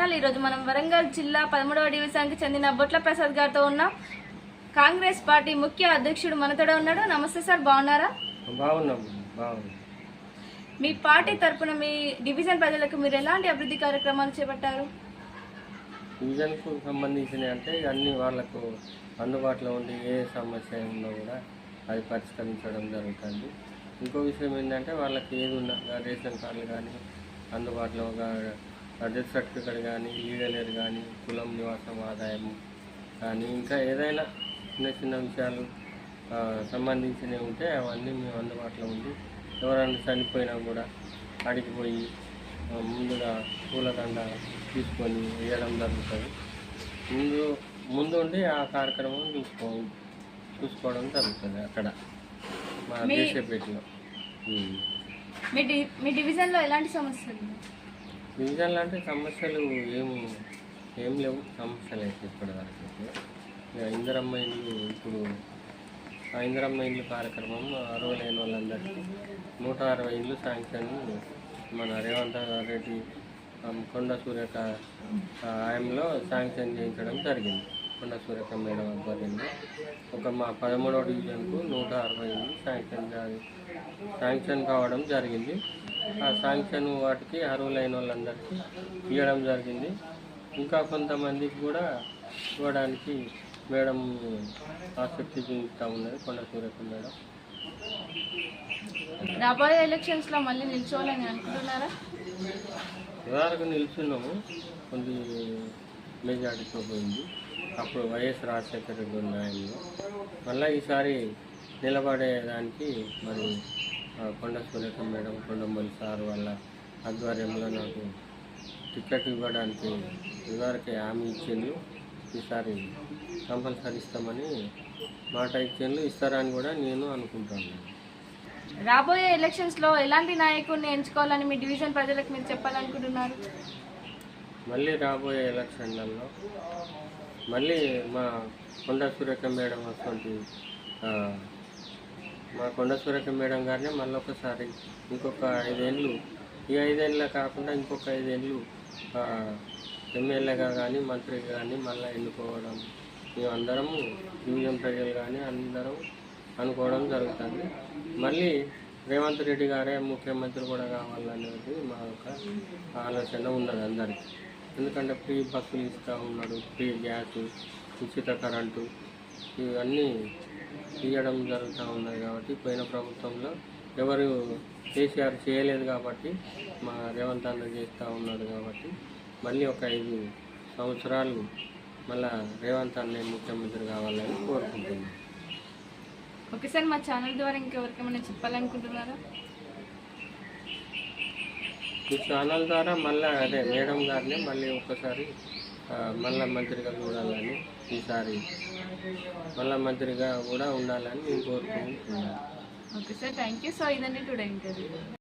Channel ఈరోజు మనం వరంగల్ జిల్లా 13వ డివిజన్కి చెందిన బొట్ల ప్రసాద్ గారితో ఉన్నాం. కాంగ్రెస్ పార్టీ ముఖ్య అధ్యక్షుడు మనతోనే ఉన్నాడు. నమస్తే సార్, బాగున్నారా? బాగున్నాం. మీ పార్టీ తరఫున మీ డివిజన్ ప్రజలకు మీరు ఎలాంటి అభివృద్ధి కార్యక్రమాలు చేపట్టారు? డివిజన్కు సంబంధించిన అంటే అన్ని వాళ్ళకు అందుబాటులో ఉండి ఏ సమస్య ఉందో కూడా అది పరిష్కరించడం జరుగుతుంది. ఇంకో విషయం ఏంటంటే వాళ్ళకి ఏది ఉన్నా రేషన్ కార్డులు కానీ అందుబాటులో డెత్ సర్టిఫికేట్ కానీ లీగలేరు కానీ కులం నివాసం ఆదాయం కానీ ఇంకా ఏదైనా చిన్న చిన్న విషయాలు సంబంధించినవి ఉంటే అవన్నీ మేము అందుబాటులో ఉండి ఎవరైనా చనిపోయినా కూడా అడిగి పోయి ముందుగా పూలదండ తీసుకొని వేయడం జరుగుతుంది. ముందు ఉండి ఆ కార్యక్రమం చూసుకోవడం జరుగుతుంది అక్కడ మా దేశపేటలో. మీ డివిజన్లో ఎలాంటి సమస్యలు? డివిజన్లో అంటే సమస్యలు ఏం లేవు. సమస్యలు అయితే ఇప్పటివరకు అయితే ఇందిరమ్మ ఇల్లు ఇప్పుడు ఆ ఇందిరమ్మ ఇల్లు కార్యక్రమం అర్హులు లేని వాళ్ళందరికీ 160 ఇల్లు శాంక్షన్ మన రేవంత్ రెడ్డి కొండ సూర్యక ఆయనలో శాంక్షన్ చేయించడం జరిగింది. కొండ సూర్యక మేడం ఆధ్వర్యంలో మా 13వ డివిజన్కు 160 ఇల్లు శాంక్షన్ కావడం జరిగింది. ఆ శాంక్షన్ వాటికి అర్హులైన వాళ్ళందరికీ ఇవ్వడం జరిగింది. ఇంకా కొంతమందికి కూడా ఇవ్వడానికి మేడం ఆసక్తి చూపిస్తూ ఉన్నది కొండ సూర్యక మేడం. రాబోయే ఎలక్షన్స్లో మళ్ళీ నిల్చోవాలని అనుకుంటున్నారా? ఉదాహరణకు నిల్చున్నాము, కొన్ని మెజార్టీతో పోయింది. అప్పుడు వైఎస్ రాజశేఖర రెడ్డి ఉన్నాయంలో మళ్ళీ ఈసారి నిలబడేదానికి మరి కొండ సూర్యక మేడం కొండమల్లి సార్ వాళ్ళ ఆధ్వర్యంలో నాకు టికెట్ ఇవ్వడానికి ఇదివరకే హామీ ఇచ్చిండ్రు. ఈసారి కంపల్సరీ ఇస్తామని మాట ఇచ్చిండ్రు. ఇస్తారని కూడా నేను అనుకుంటున్నాను. రాబోయే ఎలక్షన్స్లో ఎలాంటి నాయకుడిని ఎంచుకోవాలని మీ డివిజన్ ప్రజలకు మీరు చెప్పాలనుకుంటున్నారు? మళ్ళీ రాబోయే ఎలక్షన్లలో మళ్ళీ మా కొండ సూర్యక మేడం వస్తుంది. మా కొండ సూర్యక మేడం గారిని మళ్ళీ ఒకసారి ఇంకొక 5 ఏళ్ళు, ఈ 5 ఏళ్ళ కాకుండా ఇంకొక 5 ఏళ్ళు ఎమ్మెల్యేగా కానీ మంత్రిగా కానీ మళ్ళీ ఎన్నుకోవడం మేము అందరము డివిజన్ ప్రజలు కానీ అందరం అనుకోవడం జరుగుతుంది. మళ్ళీ రేవంత్ రెడ్డి గారే ముఖ్యమంత్రి కూడా కావాలనేది మా యొక్క ఆలోచన ఉన్నది అందరికీ. ఎందుకంటే ఫ్రీ బస్సులు ఇస్తూ ఉన్నాడు, ఫ్రీ గ్యాస్, ఉచిత కరెంటు ఇవన్నీ ఇవ్వడం జరుగుతూ ఉన్నది. కాబట్టి పోయిన ప్రభుత్వంలో ఎవరు కేసీఆర్ చేయలేదు కాబట్టి మా రేవంత్ అన్న చేస్తూ ఉన్నాడు. కాబట్టి మళ్ళీ ఒక 5 సంవత్సరాలు మళ్ళీ రేవంత్ అన్న ముఖ్యమంత్రి కావాలని కోరుకుంటున్నాను. ఓకే సార్, మా ఛానల్ ద్వారా ఇంకెవరికేమైనా చెప్పాలనుకుంటున్నారా? ఈ ఛానల్ ద్వారా మళ్ళీ అదే మేడం గారిని మళ్ళీ ఒక్కసారి మళ్ళీ మంత్రిగా చూడాలని, ఈసారి మళ్ళీ మంత్రిగా కూడా ఉండాలని నేను కోరుకుంటున్నాను. Okay sir, thank you. So ఇదండి టుడే ఇంటర్వ్యూ.